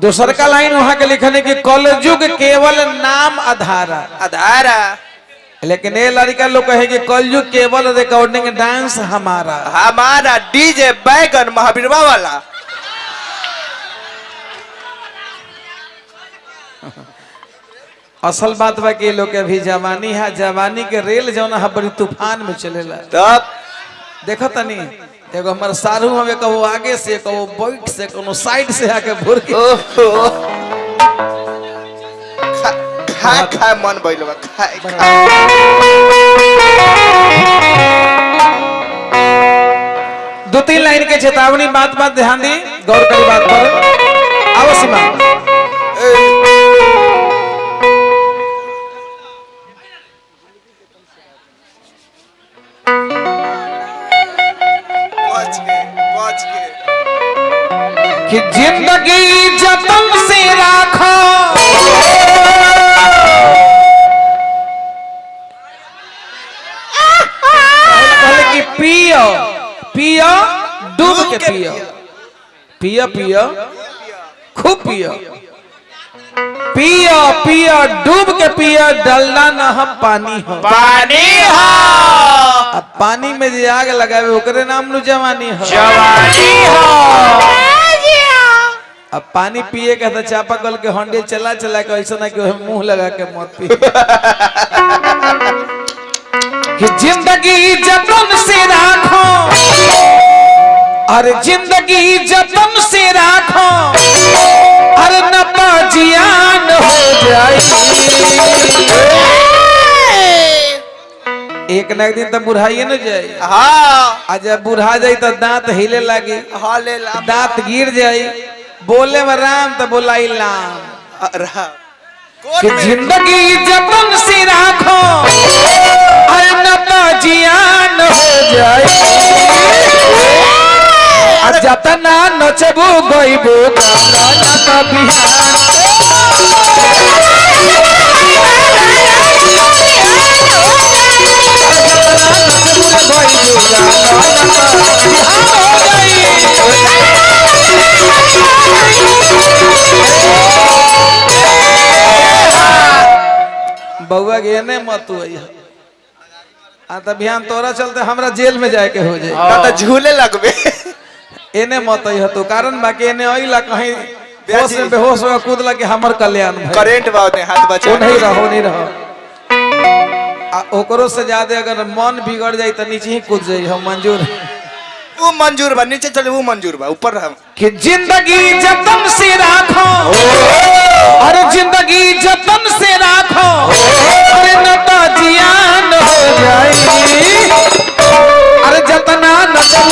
दूसर का लाइन वहां के लिखने की कलयुग केवल नाम आधारा आधारा, लेकिन ये लड़का लोग कहे कि कलयुग केवल रिकॉर्डिंग डांस हमारा हमारा डीजे बैगन महावीरवा वाला। असल बात बा कि लोग के अभी जवानी है, जवानी के रेल जौन है बड़ी तूफान में चलेला। तब देखो तनी एगो हमारे सारू हमें कहो आगे से कहो बैठ से कोनो साइड से आके भूर के खा खा मन बैल बा खा खा। दो तीन लाइन के चेतावनी बात बात ध्यान दी, गौर करी बात पर। अवश्य बात कि जिंदगी जतन से राखो, पहले कि पियो पियो डूब के पियो, पियो पियो खूब पियो, पियो पियो डूब के पियो, डलना न हम पानी हो पानी हो। अब पानी में जे आग लगावे ओकरे नाम नु जवानी हो। जवानी हो। अब पानी पिए के तो चापाकल के हंडे चला चला के ऐसा ना कि मुंह लगा के मत पी। कि जिंदगी जतन से राखो, अरे जिंदगी जतन से राखो, अरे न तो जियान हो जाए। एक न एक दिन तो बुढ़ाइए न जाए। हाँ आज जब बुढ़ा जाए तो दांत हिले लगे, हाँ ले ला दांत गिर जाए, बोले में राम तो बोलाई लाम। कि जिंदगी जतन से राखो, अरे न तो जियान हो जाए। जतना नचबू गईबू गाना न तो बिहान। बउआ गे ने मत तो बिहान तोरा चलते हमरा जेल में जाए के हो जाए, तो झूले लगबे। एने मत तो कारण बाकी एने अइला कहीं होश में बेहोश हो कूद लगे हमर कल्याण भाई। करेंट बात है हाथ बचा नहीं रहो नहीं रहो। ओकरो से ज्यादा अगर मन बिगड़ जाए तो नीचे ही कूद जाए, हम मंजूर। वो मंजूर बा, नीचे चले वो मंजूर बा, ऊपर रह। कि जिंदगी जतन से राखो, अरे जिंदगी जतन से राखो, अरे न तो जियान हो जाए। अरे जतना नचल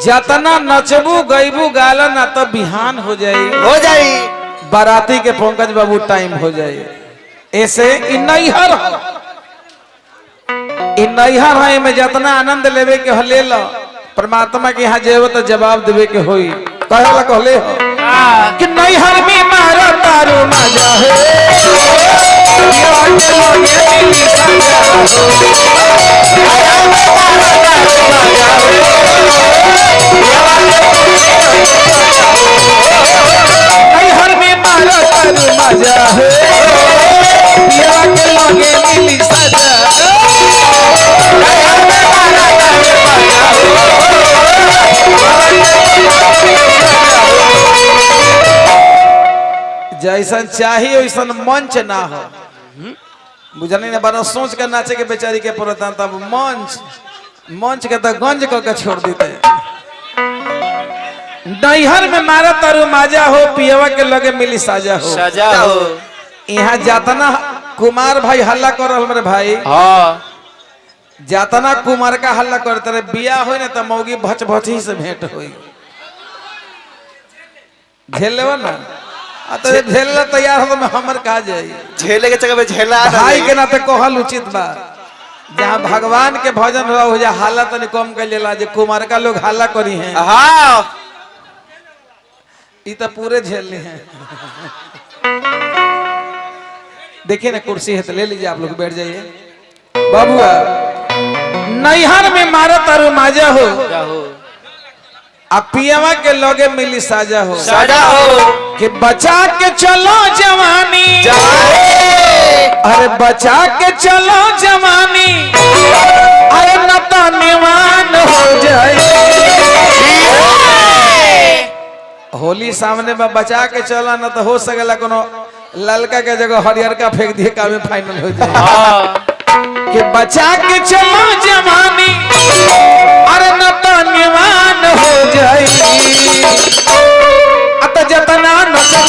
जतना नचबू गईबू गाला ना तो बिहान हो जाई। बाराती के पंकज बाबू टाइम हो जाए। ऐसे नैहर है में जितना आनंद लेवे के हो ले लो, परमात्मा के यहाँ जेब तो जवाब देवे के होई। कहला कहले हो कि नैहर में मारा तारू मजा है, नैहर में मारा तारू मजा हो पियवा के लगे मिली सजा जैसन चाहिए वैसन मंच ना हो बुझल ना बड़ा सोच के नाचे के बेचारी के पड़ता तब मंच के तो गंज करके छोड़ देते नैहर में मारा तारू माजा हो पियवा के लगे मिली साजा हो यहाँ जातना कुमार भाई हल्ला कर रहा मेरे भाई हाँ जातना कुमार का हल्ला करते रहे बिया हो ना तो मौगी भच भची से भेंट हो झेल लेवा ना तो झेलना तैयार हो तो हमर कहा जाए झेले के जगह पे झेला भाई के नाते कहल उचित बा जहाँ भगवान के भजन हो जा हाला तनी कम कर लेला जे कुमार का लोग हाला करी हैं हाँ ये तो पूरे झेलने हैं देखिए ना कुर्सी है तो ले लीजिए आप लोग बैठ जाइए बाबुआ नैहर में मारा तारू माजा हो पियावा के लगे मिली साजा हो कि बचा के चलो जवानी अरे बचा के चलो जवानी अरे न तो निवान हो जाए होली सामने में बचा के चला न तो हो सकेला कोनो ललका के जगह हरियर का फेंक दिए काम फाइनल हो जाए कि बचा के चलो जवानी अरे न तो निवान हो जाए अत जतना नसर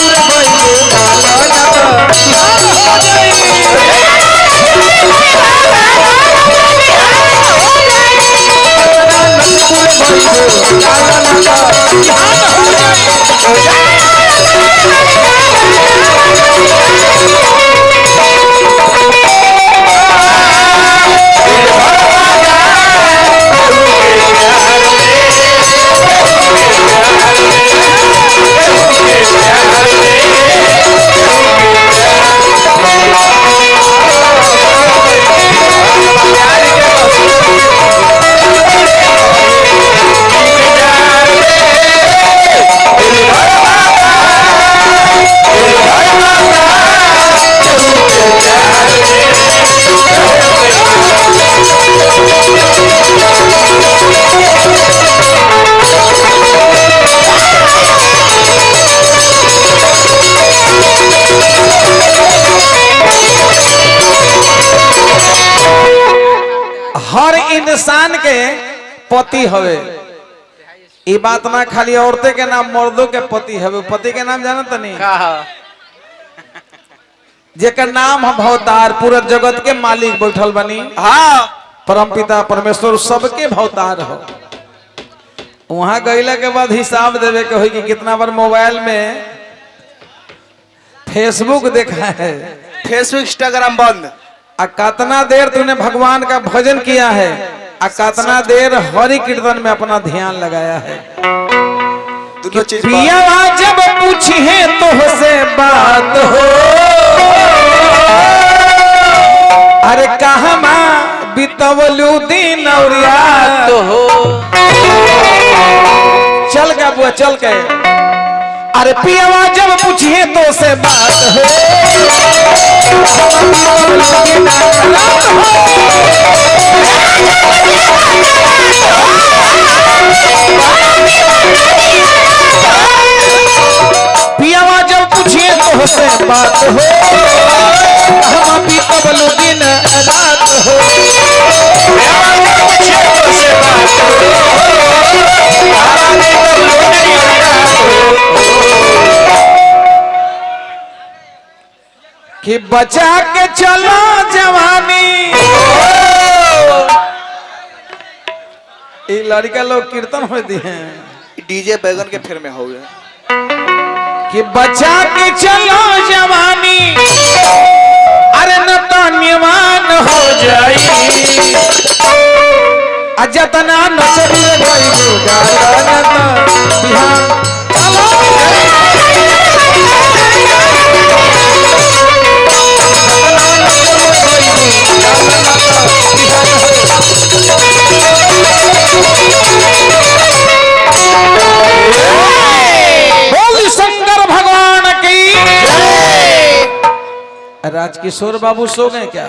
हर इंसान के पति हवे ये बात ना खाली औरतें के नाम मर्दों के पति हवे पति के नाम जानत नहीं जेकर नाम हम भवतार पूरा जगत के मालिक बैठल बनी हाँ परमपिता परमेश्वर सबके भवतार हो वहां गईला के बाद हिसाब देवे के हो कि कितना बार मोबाइल में फेसबुक देखा है फेसबुक इंस्टाग्राम बंद आ कितना देर तूने भगवान का भजन किया है आ कितना देर हरि कीर्तन में अपना ध्यान लगाया है दोनों चीज पिया जब पूछे तो से बात हो अरे कहमा बितवलू दिन और रात हो चल गया बुआ चल के अरे पिया जब पूछे तो से बात हो पियावा जब पूछिए तो से बात हो हम भी कबलू दिन रात हो कि बचा के चलो जवानी ये लड़का लोग कीर्तन हो दिए हैं डीजे बैगन के फिर में हो गए कि बचा के चलो जवानी अरे न तो निवान हो जाई अजतना नचबी गई गाना न बिहान चलो राजकिशोर बाबू सो गए क्या?